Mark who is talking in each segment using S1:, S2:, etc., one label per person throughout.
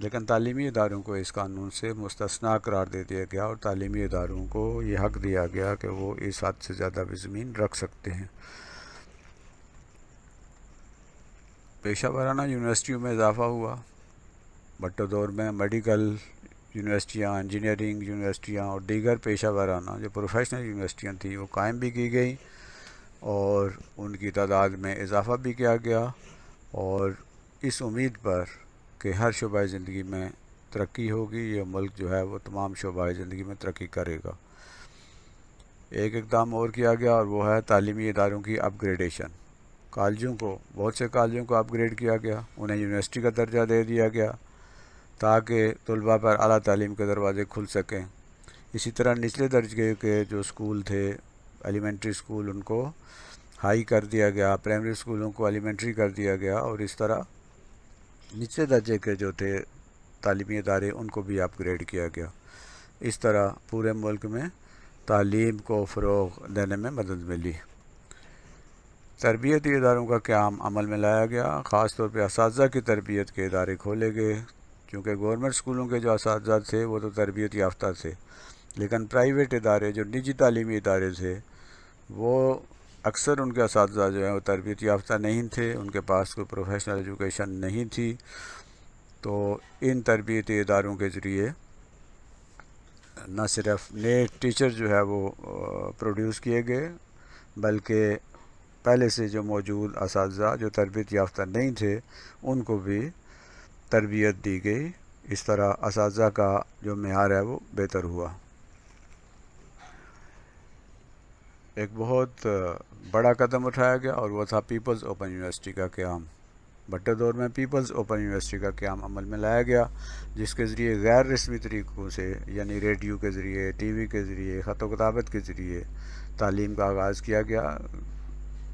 S1: لیکن تعلیمی اداروں کو اس قانون سے مستثنا قرار دے دیا گیا اور تعلیمی اداروں کو یہ حق دیا گیا کہ وہ اس حد سے زیادہ بھی زمین رکھ سکتے ہیں۔ پیشہ ورانہ یونیورسٹیوں میں اضافہ ہوا۔ بھٹو دور میں میڈیکل یونیورسٹیاں، انجینئرنگ یونیورسٹیاں اور دیگر پیشہ ورانہ جو پروفیشنل یونیورسٹیاں تھیں وہ قائم بھی کی گئیں اور ان کی تعداد میں اضافہ بھی کیا گیا، اور اس امید پر کہ ہر شعبہ زندگی میں ترقی ہوگی، یہ ملک جو ہے وہ تمام شعبہ زندگی میں ترقی کرے گا۔ ایک اقدام اور کیا گیا اور وہ ہے تعلیمی اداروں کی اپ گریڈیشن۔ کالجوں کو، بہت سے کالجوں کو اپ گریڈ کیا گیا، انہیں یونیورسٹی کا درجہ دے دیا گیا تاکہ طلباء پر اعلیٰ تعلیم کے دروازے کھل سکیں۔ اسی طرح نچلے درجے کے جو اسکول تھے، ایلیمنٹری اسکول، ان کو ہائی کر دیا گیا، پرائمری اسکولوں کو ایلیمنٹری کر دیا گیا، اور اس طرح نچلے درجے کے جو تھے تعلیمی ادارے ان کو بھی اپ گریڈ کیا گیا۔ اس طرح پورے ملک میں تعلیم کو فروغ دینے میں مدد ملی۔ تربیتی اداروں کا قیام عمل میں لایا گیا، خاص طور پہ اساتذہ کی تربیت کے ادارے کھولے گئے، کیونکہ گورنمنٹ اسکولوں کے جو اساتذہ تھے وہ تو تربیت یافتہ تھے، لیکن پرائیویٹ ادارے جو نجی تعلیمی ادارے تھے وہ اکثر ان کے اساتذہ جو ہیں وہ تربیت یافتہ نہیں تھے، ان کے پاس کوئی پروفیشنل ایجوکیشن نہیں تھی، تو ان تربیتی اداروں کے ذریعے نہ صرف نئے ٹیچر جو ہے وہ پروڈیوس کیے گئے، بلکہ پہلے سے جو موجود اساتذہ جو تربیت یافتہ نہیں تھے ان کو بھی تربیت دی گئی۔ اس طرح اساتذہ کا جو معیار ہے وہ بہتر ہوا۔ ایک بہت بڑا قدم اٹھایا گیا اور وہ تھا پیپلز اوپن یونیورسٹی کا قیام۔ بھٹو دور میں پیپلز اوپن یونیورسٹی کا قیام عمل میں لایا گیا، جس کے ذریعے غیر رسمی طریقوں سے، یعنی ریڈیو کے ذریعے، ٹی وی کے ذریعے، خط و کتابت کے ذریعے تعلیم کا آغاز کیا گیا،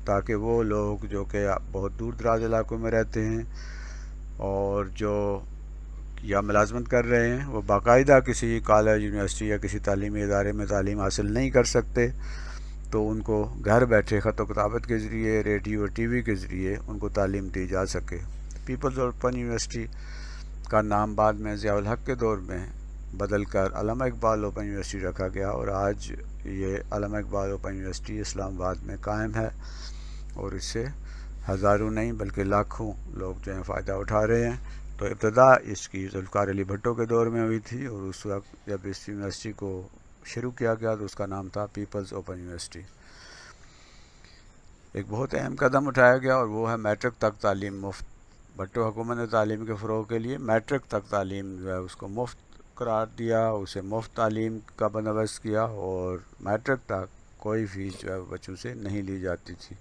S1: تاکہ وہ لوگ جو کہ بہت دور دراز علاقوں میں رہتے ہیں اور جو یا ملازمت کر رہے ہیں، وہ باقاعدہ کسی کالج، یونیورسٹی یا کسی تعلیمی ادارے میں تعلیم حاصل نہیں کر سکتے، تو ان کو گھر بیٹھے خط و کتابت کے ذریعے، ریڈیو اور ٹی وی کے ذریعے ان کو تعلیم دی جا سکے۔ پیپلز اوپن یونیورسٹی کا نام بعد میں ضیاء الحق کے دور میں بدل کر علامہ اقبال اوپن یونیورسٹی رکھا گیا، اور آج یہ علامہ اقبال اوپن یونیورسٹی اسلام آباد میں قائم ہے، اور اس سے ہزاروں نہیں بلکہ لاکھوں لوگ جو ہیں فائدہ اٹھا رہے ہیں۔ تو ابتدا اس کی ذوالفقار علی بھٹو کے دور میں ہوئی تھی، اور اس وقت جب اس یونیورسٹی کو شروع کیا گیا تو اس کا نام تھا پیپلز اوپن یونیورسٹی۔ ایک بہت اہم قدم اٹھایا گیا اور وہ ہے میٹرک تک تعلیم مفت۔ بھٹو حکومت نے تعلیم کے فروغ کے لیے میٹرک تک تعلیم جو ہے اس کو مفت قرار دیا، اسے مفت تعلیم کا بندوبست کیا، اور میٹرک تک کوئی فیس جو ہے بچوں سے نہیں لی جاتی تھی۔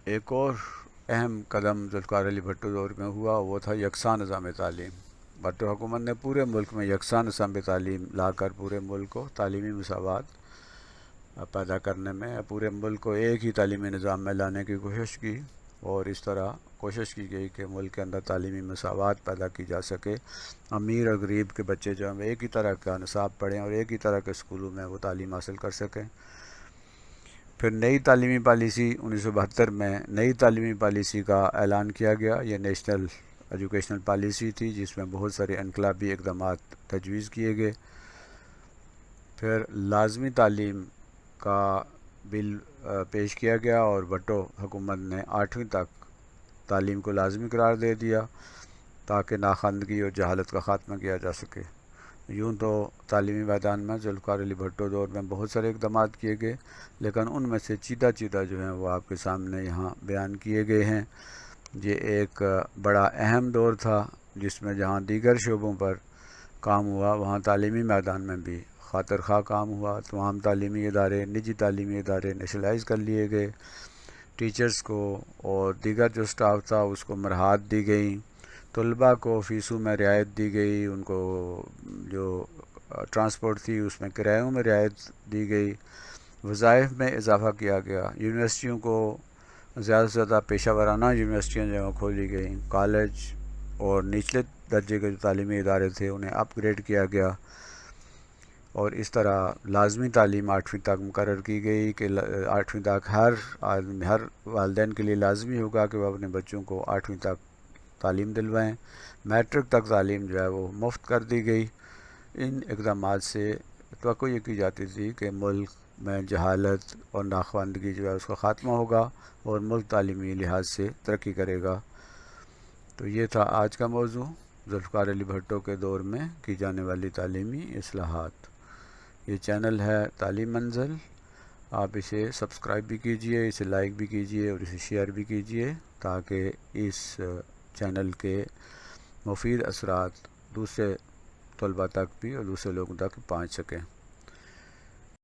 S1: ایک اور اہم قدم ذوالفقار علی بھٹو دور میں ہوا، وہ تھا یکساں نظام تعلیم۔ بھٹو حکومت نے پورے ملک میں یکساں نظام تعلیم لا کر پورے ملک کو تعلیمی مساوات پیدا کرنے میں، پورے ملک کو ایک ہی تعلیمی نظام میں لانے کی کوشش کی، اور اس طرح کوشش کی گئی کہ ملک کے اندر تعلیمی مساوات پیدا کی جا سکے، امیر اور غریب کے بچے جو ہیں ایک ہی طرح کا نصاب پڑھیں اور ایک ہی طرح کے اسکولوں میں وہ تعلیم حاصل کر سکیں۔ پھر نئی تعلیمی پالیسی 1972 میں نئی تعلیمی پالیسی کا اعلان کیا گیا، یہ نیشنل ایجوکیشنل پالیسی تھی جس میں بہت سارے انقلابی اقدامات تجویز کیے گئے۔ پھر لازمی تعلیم کا بل پیش کیا گیا اور بھٹو حکومت نے 8ویں تک تعلیم کو لازمی قرار دے دیا تاکہ ناخواندگی اور جہالت کا خاتمہ کیا جا سکے۔ یوں تو تعلیمی میدان میں ذوالفقار علی بھٹو دور میں بہت سارے اقدامات کیے گئے، لیکن ان میں سے چیدہ جو ہیں وہ آپ کے سامنے یہاں بیان کیے گئے ہیں۔ یہ ایک بڑا اہم دور تھا جس میں جہاں دیگر شعبوں پر کام ہوا، وہاں تعلیمی میدان میں بھی خاطر خواہ کام ہوا۔ تمام تعلیمی ادارے، نجی تعلیمی ادارے نیشنلائز کر لیے گئے، ٹیچرز کو اور دیگر جو سٹاف تھا اس کو مرحات دی گئیں، طلباء کو فیسوں میں رعایت دی گئی، ان کو جو ٹرانسپورٹ تھی اس میں کرایوں میں رعایت دی گئی، وظائف میں اضافہ کیا گیا، یونیورسٹیوں کو زیادہ سے زیادہ پیشہ ورانہ یونیورسٹیاں جو کھولی گئیں، کالج اور نچلے درجے کے جو تعلیمی ادارے تھے انہیں اپ گریڈ کیا گیا، اور اس طرح لازمی تعلیم 8ویں تک مقرر کی گئی کہ 8ویں تک ہر والدین کے لیے لازمی ہوگا کہ وہ اپنے بچوں کو 8ویں تک تعلیم دلوائیں۔ میٹرک تک تعلیم جو ہے وہ مفت کر دی گئی۔ ان اقدامات سے توقع یہ کی جاتی تھی کہ ملک میں جہالت اور ناخواندگی جو ہے اس کا خاتمہ ہوگا اور ملک تعلیمی لحاظ سے ترقی کرے گا۔ تو یہ تھا آج کا موضوع، ذوالفقار علی بھٹو کے دور میں کی جانے والی تعلیمی اصلاحات۔ یہ چینل ہے تعلیم منزل، آپ اسے سبسکرائب بھی کیجئے، اسے لائک بھی کیجئے اور اسے شیئر بھی کیجئے تاکہ اس چینل کے مفید اثرات دوسرے طلباء تک بھی اور دوسرے لوگوں تک پہنچ سکیں۔